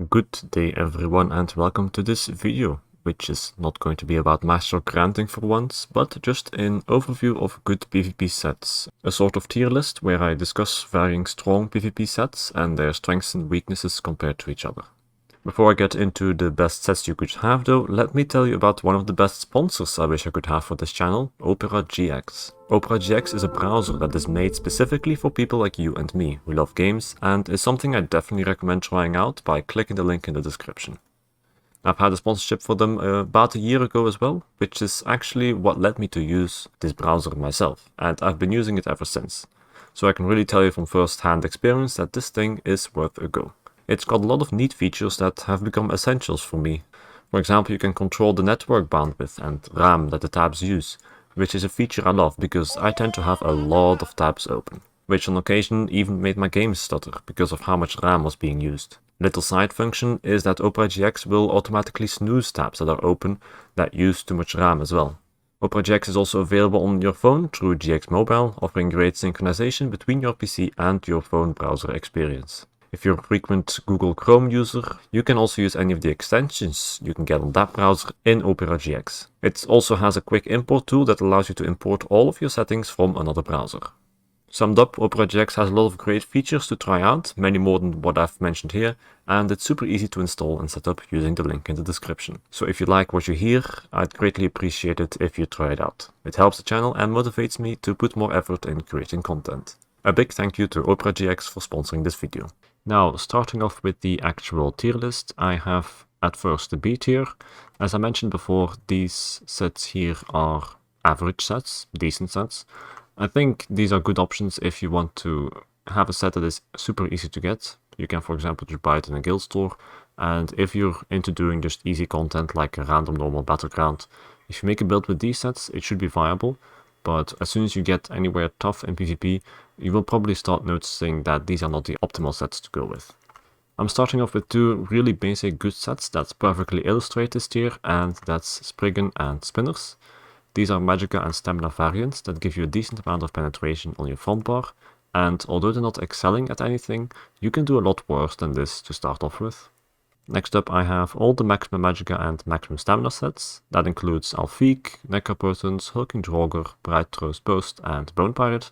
Good day everyone and welcome to this video, which is not going to be about master granting for once, but just an overview of good PvP sets. A sort of tier list where I discuss varying strong PvP sets and their strengths and weaknesses compared to each other. Before I get into the best sets you could have though, let me tell you about one of the best sponsors I wish I could have for this channel, Opera GX. Opera GX is a browser that is made specifically for people like you and me who love games, and is something I definitely recommend trying out by clicking the link in the description. I've had a sponsorship for them about a year ago as well, which is actually what led me to use this browser myself, and I've been using it ever since. So I can really tell you from first-hand experience that this thing is worth a go. It's got a lot of neat features that have become essentials for me. For example, you can control the network bandwidth and RAM that the tabs use, which is a feature I love because I tend to have a lot of tabs open, which on occasion even made my games stutter because of how much RAM was being used. Little side function is that Opera GX will automatically snooze tabs that are open that use too much RAM as well. Opera GX is also available on your phone through GX Mobile, offering great synchronization between your PC and your phone browser experience. If you're a frequent Google Chrome user, you can also use any of the extensions you can get on that browser in Opera GX. It also has a quick import tool that allows you to import all of your settings from another browser. Summed up, Opera GX has a lot of great features to try out, many more than what I've mentioned here, and it's super easy to install and set up using the link in the description. So if you like what you hear, I'd greatly appreciate it if you try it out. It helps the channel and motivates me to put more effort in creating content. A big thank you to Opera GX for sponsoring this video. Now, starting off with the actual tier list, I have at first the B tier. As I mentioned before, these sets here are average sets, decent sets. I think these are good options if you want to have a set that is super easy to get. You can, for example, just buy it in a guild store. And if you're into doing just easy content like a random normal battleground, if you make a build with these sets, it should be viable. But as soon as you get anywhere tough in PvP, you will probably start noticing that these are not the optimal sets to go with. I'm starting off with two really basic good sets that perfectly illustrate this tier, and that's Spriggan and Spinners. These are Magicka and Stamina variants that give you a decent amount of penetration on your front bar, and although they're not excelling at anything, you can do a lot worse than this to start off with. Next up I have all the Maximum Magicka and Maximum Stamina sets. That includes Alfiq, Necropotence, Hulking Draugr, Bright Throws Post and Bone Pirate.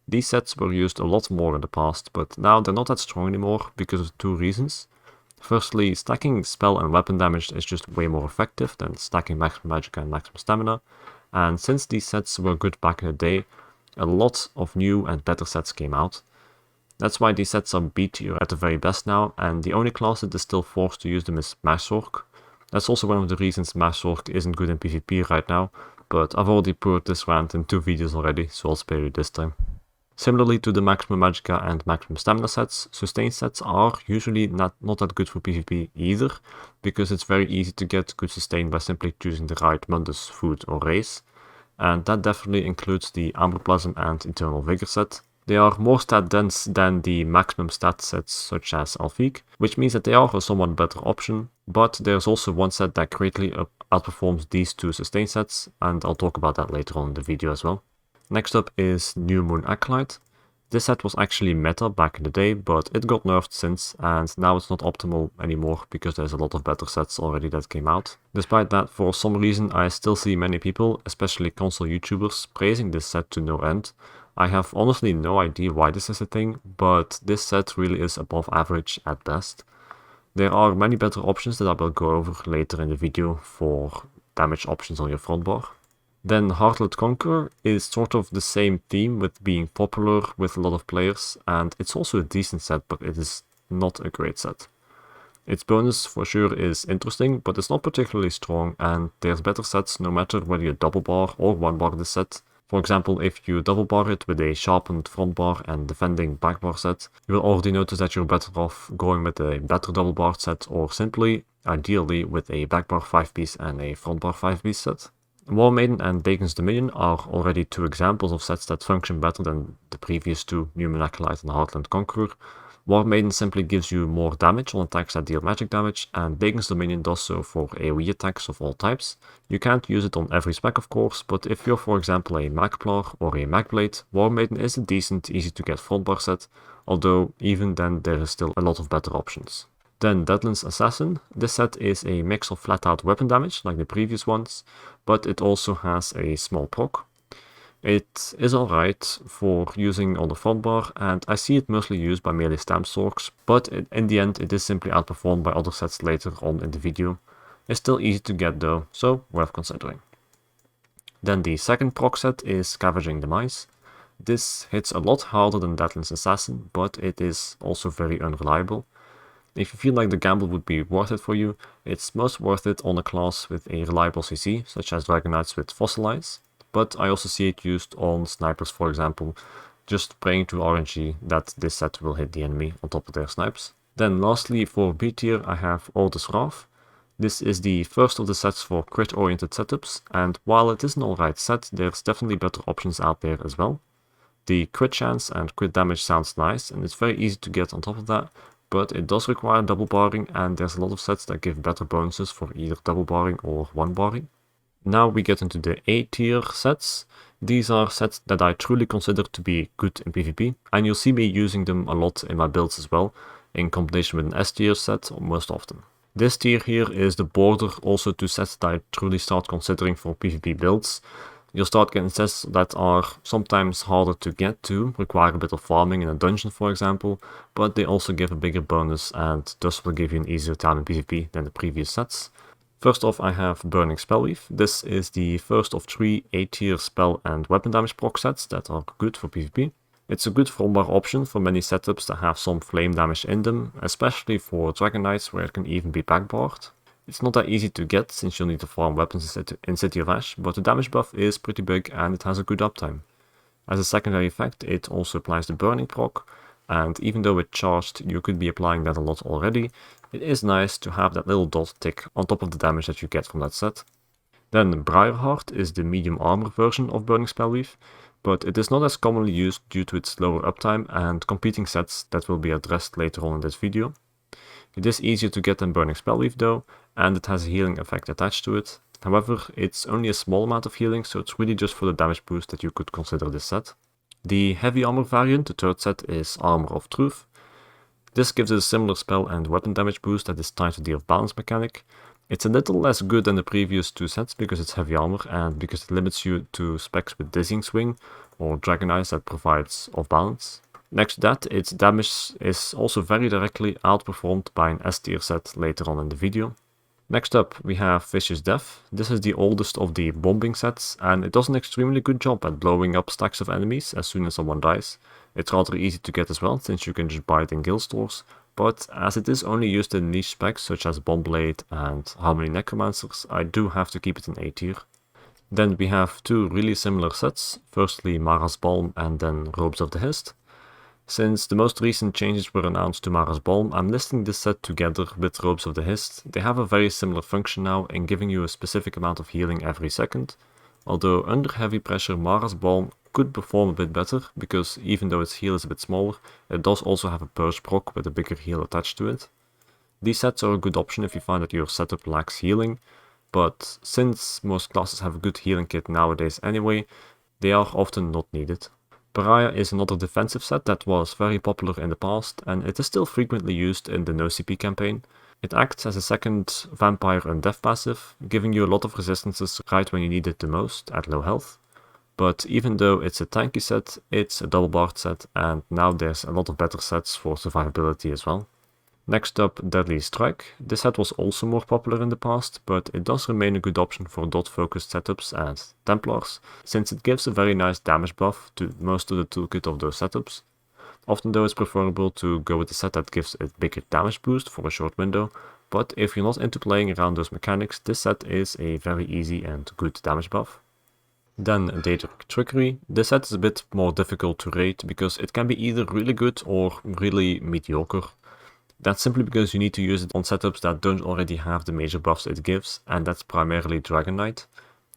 These sets were used a lot more in the past, but now they're not that strong anymore because of two reasons. Firstly, stacking spell and weapon damage is just way more effective than stacking Maximum Magicka and Maximum Stamina, and since these sets were good back in the day, a lot of new and better sets came out. That's why these sets are B tier at the very best now, and the only class that is still forced to use them is Masork. That's also one of the reasons Masork isn't good in PvP right now, but I've already poured this rant in 2 videos already, so I'll spare you this time. Similarly to the Maximum Magicka and Maximum Stamina sets, Sustain sets are usually not that good for PvP either, because it's very easy to get good sustain by simply choosing the right Mundus, Food or Race, and that definitely includes the Ambroplasm and Eternal Vigor set. They are more stat dense than the maximum stat sets such as Alfiq, which means that they are a somewhat better option, but there's also one set that greatly outperforms these two sustain sets, and I'll talk about that later on in the video as well. Next up is New Moon Acolyte. This set was actually meta back in the day, but it got nerfed since, and now it's not optimal anymore because there's a lot of better sets already that came out. Despite that, for some reason I still see many people, especially console YouTubers, praising this set to no end. I have honestly no idea why this is a thing, but this set really is above average at best. There are many better options that I will go over later in the video for damage options on your front bar. Then Heartlet Conqueror is sort of the same theme with being popular with a lot of players, and it's also a decent set, but it is not a great set. Its bonus for sure is interesting, but it's not particularly strong, and there's better sets no matter whether you double bar or one bar this set. For example, if you double bar it with a sharpened front bar and defending back bar set, you will already notice that you're better off going with a better double bar set, or simply, ideally, with a back bar 5-piece and a front bar 5-piece set. War Maiden and Bacon's Dominion are already two examples of sets that function better than the previous two, New Moon Acolyte and Heartland Conqueror. War Maiden simply gives you more damage on attacks that deal magic damage, and Bacon's Dominion does so for AoE attacks of all types. You can't use it on every spec of course, but if you're for example a Magplar or a Magblade, War Maiden is a decent, easy to get front bar set, although even then there is still a lot of better options. Then Deadlands Assassin. This set is a mix of flat out weapon damage like the previous ones, but it also has a small proc. It is alright for using on the front bar, and I see it mostly used by melee stamps orcs, but in the end it is simply outperformed by other sets later on in the video. It's still easy to get though, so worth considering. Then the second proc set is Scavenging the Mice. This hits a lot harder than Deadlands Assassin, but it is also very unreliable. If you feel like the gamble would be worth it for you, it's most worth it on a class with a reliable CC, such as Dragon Knights with Fossilize, but I also see it used on snipers, for example, just praying to RNG that this set will hit the enemy on top of their snipes. Then lastly, for B tier I have Ordus Wrath. This is the first of the sets for crit-oriented setups, and while it is an alright set, there's definitely better options out there as well. The crit chance and crit damage sounds nice, and it's very easy to get on top of that, but it does require double barring, and there's a lot of sets that give better bonuses for either double barring or one barring. Now we get into the A tier sets. These are sets that I truly consider to be good in PvP, and you'll see me using them a lot in my builds as well, in combination with an S tier set most often. This tier here is the border also to sets that I truly start considering for PvP builds. You'll start getting sets that are sometimes harder to get to, require a bit of farming in a dungeon for example, but they also give a bigger bonus and thus will give you an easier time in PvP than the previous sets. First off I have Burning Spellweave. This is the first of 3 A tier spell and weapon damage proc sets that are good for PvP. It's a good frontbar option for many setups that have some flame damage in them, especially for Dragon Knights where it can even be backbarred. It's not that easy to get since you'll need to farm weapons in City of Ash, but the damage buff is pretty big and it has a good uptime. As a secondary effect it also applies the burning proc, and even though it's charged you could be applying that a lot already, it is nice to have that little dot tick on top of the damage that you get from that set. Then Briarheart is the medium armor version of Burning Spellweave, but it is not as commonly used due to its lower uptime and competing sets that will be addressed later on in this video. It is easier to get than Burning Spellweave though, and it has a healing effect attached to it. However, it's only a small amount of healing, so it's really just for the damage boost that you could consider this set. The heavy armor variant, the third set, is Armor of Truth. This gives it a similar spell and weapon damage boost that is tied to the off balance mechanic. It's a little less good than the previous two sets because it's heavy armor and because it limits you to specs with Dizzying Swing or Dragon Eyes that provides off balance. Next to that, its damage is also very directly outperformed by an S tier set later on in the video. Next up we have Vicious Death. This is the oldest of the bombing sets and it does an extremely good job at blowing up stacks of enemies as soon as someone dies. It's rather easy to get as well since you can just buy it in guild stores, but as it is only used in niche specs such as Bombblade and Harmony Necromancers, I do have to keep it in A tier. Then we have two really similar sets, firstly Mara's Balm and then Robes of the Hist. Since the most recent changes were announced to Mara's Balm, I'm listing this set together with Robes of the Hist. They have a very similar function now in giving you a specific amount of healing every second, although under heavy pressure Mara's Balm could perform a bit better, because even though its heal is a bit smaller, it does also have a purge proc with a bigger heal attached to it. These sets are a good option if you find that your setup lacks healing, but since most classes have a good healing kit nowadays anyway, they are often not needed. Pariah is another defensive set that was very popular in the past, and it is still frequently used in the no CP campaign. It acts as a second vampire undeath passive, giving you a lot of resistances right when you need it the most at low health. But even though it's a tanky set, it's a double barred set, and now there's a lot of better sets for survivability as well. Next up, Deadly Strike. This set was also more popular in the past, but it does remain a good option for dot focused setups and Templars, since it gives a very nice damage buff to most of the toolkit of those setups. Often though it's preferable to go with a set that gives a bigger damage boost for a short window, but if you're not into playing around those mechanics, this set is a very easy and good damage buff. Then Daedric Trickery. This set is a bit more difficult to rate because it can be either really good or really mediocre. That's simply because you need to use it on setups that don't already have the major buffs it gives, and that's primarily Dragon Knight.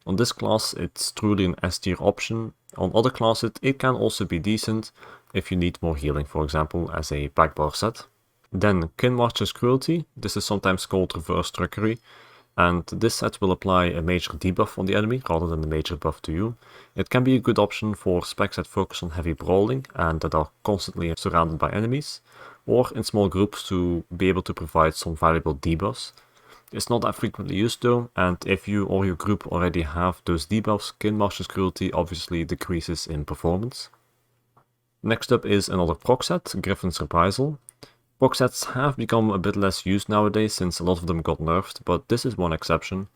On this class it's truly an S tier option. On other classes it can also be decent if you need more healing, for example as a backbar set. Then Kinmarcher's Cruelty. This is sometimes called Reverse Trickery, and this set will apply a major debuff on the enemy rather than a major buff to you. It can be a good option for specs that focus on heavy brawling and that are constantly surrounded by enemies, or in small groups to be able to provide some valuable debuffs. It's not that frequently used though, and if you or your group already have those debuffs, Kin Master's Cruelty obviously decreases in performance. Next up is another proc set, Griffin's Reprisal. Proc sets have become a bit less used nowadays since a lot of them got nerfed, but this is one exception.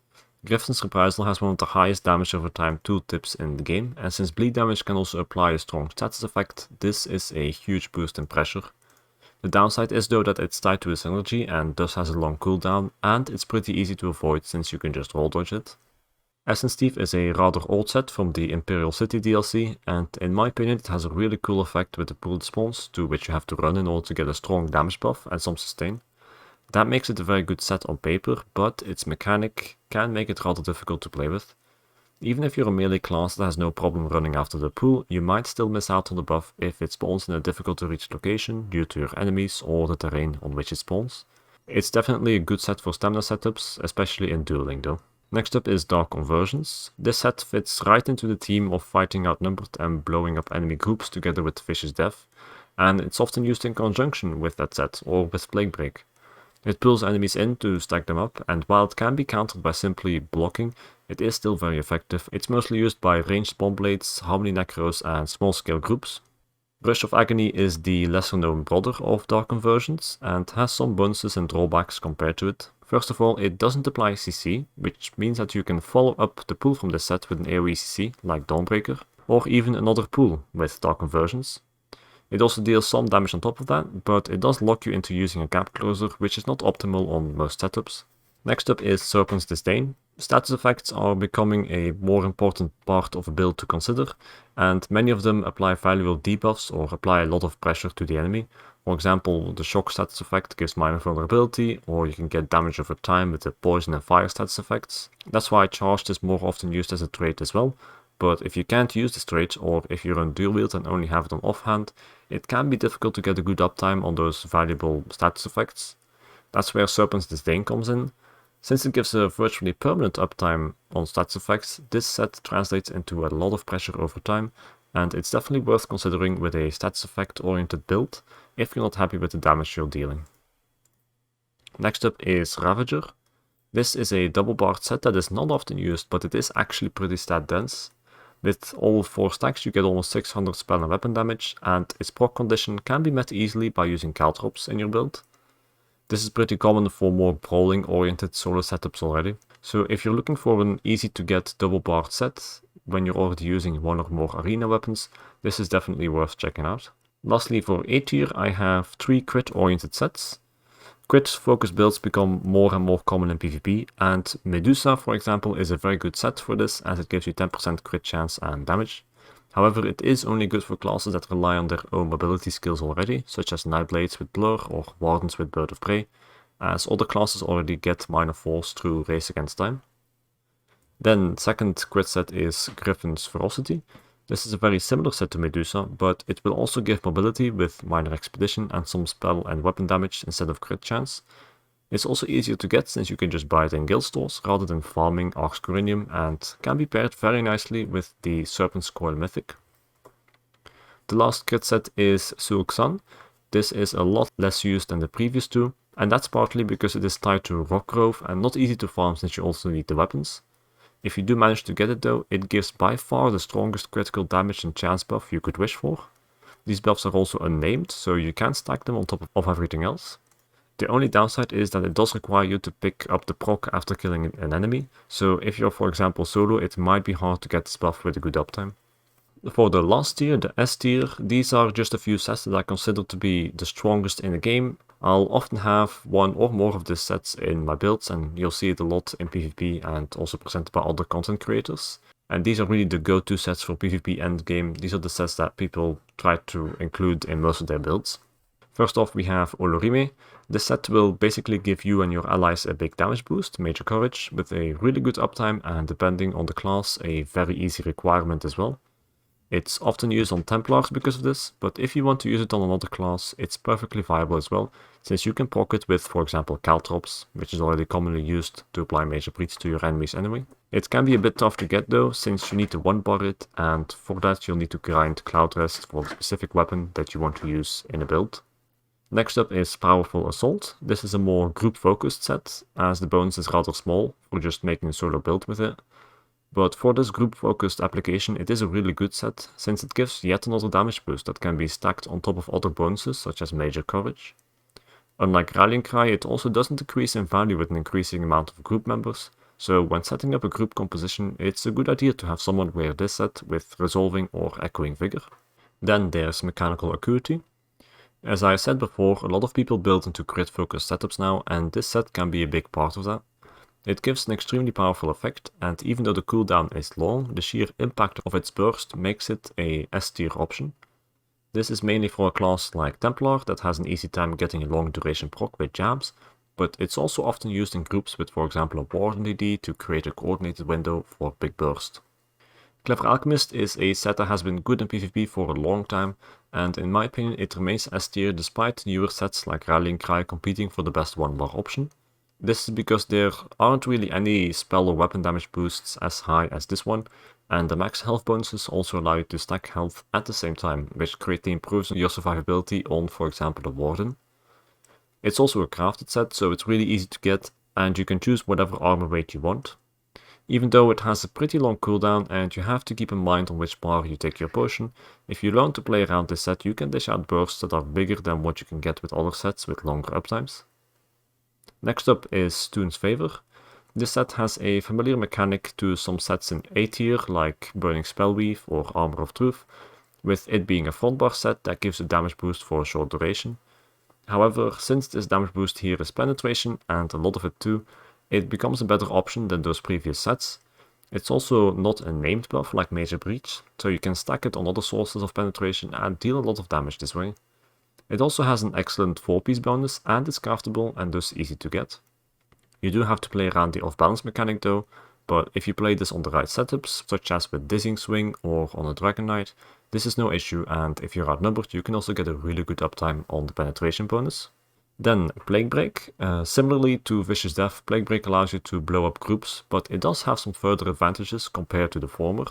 Griffin's Reprisal has one of the highest damage over time tooltips in the game, and since bleed damage can also apply a strong status effect, this is a huge boost in pressure. The downside is though that it's tied to his energy and thus has a long cooldown, and it's pretty easy to avoid since you can just roll dodge it. Essence Thief is a rather old set from the Imperial City DLC, and in my opinion it has a really cool effect with the bullet spawns, to which you have to run in order to get a strong damage buff and some sustain. That makes it a very good set on paper, but its mechanic can make it rather difficult to play with. Even if you're a melee class that has no problem running after the pool, you might still miss out on the buff if it spawns in a difficult to reach location due to your enemies or the terrain on which it spawns. It's definitely a good set for stamina setups, especially in dueling though. Next up is Dark Conversions. This set fits right into the theme of fighting outnumbered and blowing up enemy groups together with Vicious Death, and it's often used in conjunction with that set or with Plague Break. It pulls enemies in to stack them up, and while it can be countered by simply blocking, it is still very effective. It's mostly used by ranged bomb blades, Harmony Necros and small scale groups. Rush of Agony is the lesser known brother of Dark Conversions and has some bonuses and drawbacks compared to it. First of all, it doesn't apply CC, which means that you can follow up the pull from this set with an AoE CC like Dawnbreaker, or even another pull with Dark Conversions. It also deals some damage on top of that, but it does lock you into using a gap closer, which is not optimal on most setups. Next up is Serpent's Disdain. Status effects are becoming a more important part of a build to consider, and many of them apply valuable debuffs or apply a lot of pressure to the enemy. For example, the shock status effect gives minor vulnerability, or you can get damage over time with the poison and fire status effects. That's why Charged is more often used as a trait as well. But if you can't use this trait, or if you run dual wield and only have it on offhand, it can be difficult to get a good uptime on those valuable status effects. That's where Serpent's Disdain comes in. Since it gives a virtually permanent uptime on status effects, this set translates into a lot of pressure over time, and it's definitely worth considering with a status effect oriented build if you're not happy with the damage you're dealing. Next up is Ravager. This is a double barred set that is not often used, but it is actually pretty stat dense. With all 4 stacks you get almost 600 spell and weapon damage, and its proc condition can be met easily by using caltrops in your build. This is pretty common for more brawling oriented solo setups already, so if you're looking for an easy to get double barred set when you're already using one or more arena weapons, this is definitely worth checking out. Lastly, for A tier I have 3 crit oriented sets. Crit focus builds become more and more common in PvP, and Medusa, for example, is a very good set for this as it gives you 10% crit chance and damage. However, it is only good for classes that rely on their own mobility skills already, such as Nightblades with Blur or Wardens with Bird of Prey, as other classes already get minor falls through Race Against Time. Then second crit set is Griffin's Ferocity. This is a very similar set to Medusa, but it will also give mobility with minor expedition and some spell and weapon damage instead of crit chance. It's also easier to get since you can just buy it in guild stores rather than farming Arx Corinium, and can be paired very nicely with the Serpent's Coil Mythic. The last crit set is Sulksan. This is a lot less used than the previous two, and that's partly because it is tied to Rock Grove and not easy to farm since you also need the weapons. If you do manage to get it though, it gives by far the strongest critical damage and chance buff you could wish for. These buffs are also unnamed, so you can stack them on top of everything else. The only downside is that it does require you to pick up the proc after killing an enemy, so if you're for example solo, it might be hard to get this buff with a good uptime. For the last tier, the S tier, these are just a few sets that I consider to be the strongest in the game. I'll often have one or more of these sets in my builds, and you'll see it a lot in PvP and also presented by other content creators. And these are really the go-to sets for PvP endgame. These are the sets that people try to include in most of their builds. First off, we have Olorime. This set will basically give you and your allies a big damage boost, Major Courage, with a really good uptime and, depending on the class, a very easy requirement as well. It's often used on Templars because of this, but if you want to use it on another class, it's perfectly viable as well, since you can proc it with, for example, Caltrops, which is already commonly used to apply Major Breach to your enemies anyway. It can be a bit tough to get though, since you need to one-bar it, and for that you'll need to grind Cloud Rest for the specific weapon that you want to use in a build. Next up is Powerful Assault. This is a more group-focused set, as the bonus is rather small for just making a solo build with it. But for this group-focused application, it is a really good set, since it gives yet another damage boost that can be stacked on top of other bonuses, such as Major Courage. Unlike Rallying Cry, it also doesn't decrease in value with an increasing amount of group members, so when setting up a group composition, it's a good idea to have someone wear this set with Resolving or Echoing Vigor. Then there's Mechanical Acuity. As I said before, a lot of people build into crit-focused setups now, and this set can be a big part of that. It gives an extremely powerful effect, and even though the cooldown is long, the sheer impact of its burst makes it a S-tier option. This is mainly for a class like Templar that has an easy time getting a long duration proc with jabs, but it's also often used in groups with, for example, a Warden DD to create a coordinated window for big burst. Clever Alchemist is a set that has been good in PvP for a long time, and in my opinion it remains S tier despite newer sets like Rallying Cry competing for the best 1-bar option. This is because there aren't really any spell or weapon damage boosts as high as this one, and the max health bonuses also allow you to stack health at the same time, which greatly improves your survivability on, for example, the Warden. It's also a crafted set, so it's really easy to get, and you can choose whatever armor weight you want. Even though it has a pretty long cooldown and you have to keep in mind on which bar you take your potion, if you learn to play around this set you can dish out bursts that are bigger than what you can get with other sets with longer uptimes. Next up is Stoon's Favor. This set has a familiar mechanic to some sets in A tier like Burning Spellweave or Armor of Truth, with it being a front bar set that gives a damage boost for a short duration. However, since this damage boost here is penetration, and a lot of it too, it becomes a better option than those previous sets. It's also not a named buff like Major Breach, so you can stack it on other sources of penetration and deal a lot of damage this way. It also has an excellent 4-piece bonus and is craftable and thus easy to get. You do have to play around the off-balance mechanic though, but if you play this on the right setups, such as with Dizzying Swing or on a Dragon Knight, this is no issue, and if you're outnumbered you can also get a really good uptime on the penetration bonus. Then Plague Break. Similarly to Vicious Death, Plague Break allows you to blow up groups, but it does have some further advantages compared to the former.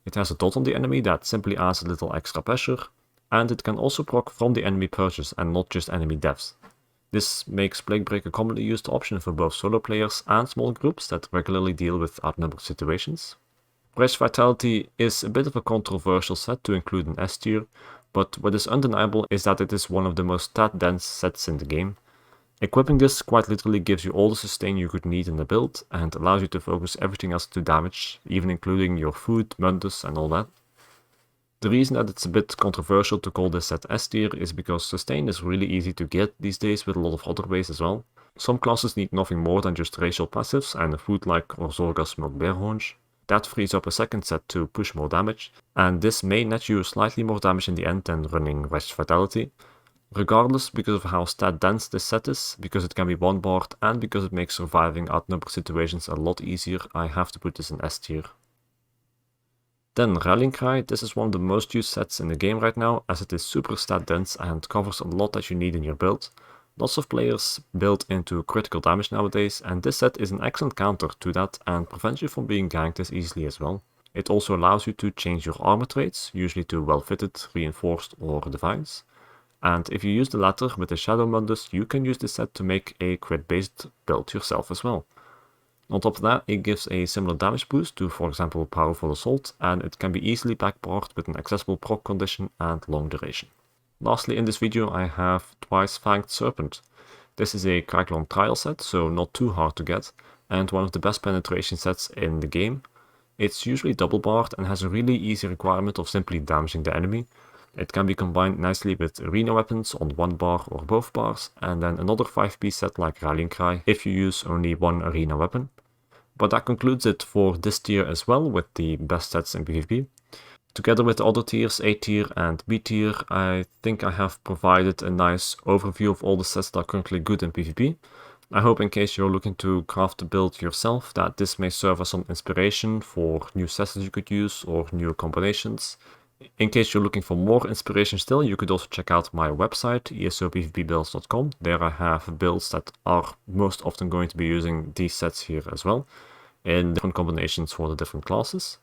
It has a dot on the enemy that simply adds a little extra pressure, and it can also proc from the enemy purchase and not just enemy deaths. This makes Plague Break a commonly used option for both solo players and small groups that regularly deal with outnumbered situations. Fresh Vitality is a bit of a controversial set to include in S tier, but what is undeniable is that it is one of the most stat-dense sets in the game. Equipping this quite literally gives you all the sustain you could need in the build and allows you to focus everything else to damage, even including your food, mundus and all that. The reason that it's a bit controversial to call this set S tier is because sustain is really easy to get these days with a lot of other ways as well. Some classes need nothing more than just racial passives and a food like Orzorga Smoke Bear Haunch. That frees up a second set to push more damage, and this may net you slightly more damage in the end than running Wretched Vitality. Regardless, because of how stat dense this set is, because it can be one-barred, and because it makes surviving outnumbered situations a lot easier, I have to put this in S tier. Then Rallying Cry. This is one of the most used sets in the game right now, as it is super stat dense and covers a lot that you need in your build. Lots of players build into critical damage nowadays, and this set is an excellent counter to that and prevents you from being ganked as easily as well. It also allows you to change your armor traits, usually to well-fitted, reinforced or defiance. And if you use the latter with the Shadow Mundus, you can use this set to make a crit-based build yourself as well. On top of that, it gives a similar damage boost to, for example, Powerful Assault, and it can be easily backbarred with an accessible proc condition and long duration. Lastly, in this video I have Twice Fanged Serpent. This is a Craglon trial set, so not too hard to get, and one of the best penetration sets in the game. It's usually double barred and has a really easy requirement of simply damaging the enemy. It can be combined nicely with arena weapons on one bar or both bars, and then another 5-piece set like Rallying Cry if you use only one arena weapon. But that concludes it for this tier as well, with the best sets in PvP. Together with the other tiers, A tier and B tier, I think I have provided a nice overview of all the sets that are currently good in PvP. I hope in case you're looking to craft a build yourself that this may serve as some inspiration for new sets that you could use or new combinations. In case you're looking for more inspiration still, you could also check out my website, esopvpbuilds.com. There I have builds that are most often going to be using these sets here as well, in different combinations for the different classes.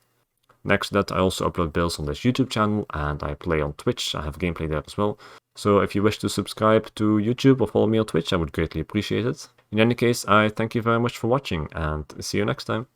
Next to that, I also upload builds on this YouTube channel, and I play on Twitch. I have gameplay there as well. So if you wish to subscribe to YouTube or follow me on Twitch, I would greatly appreciate it. In any case, I thank you very much for watching and see you next time.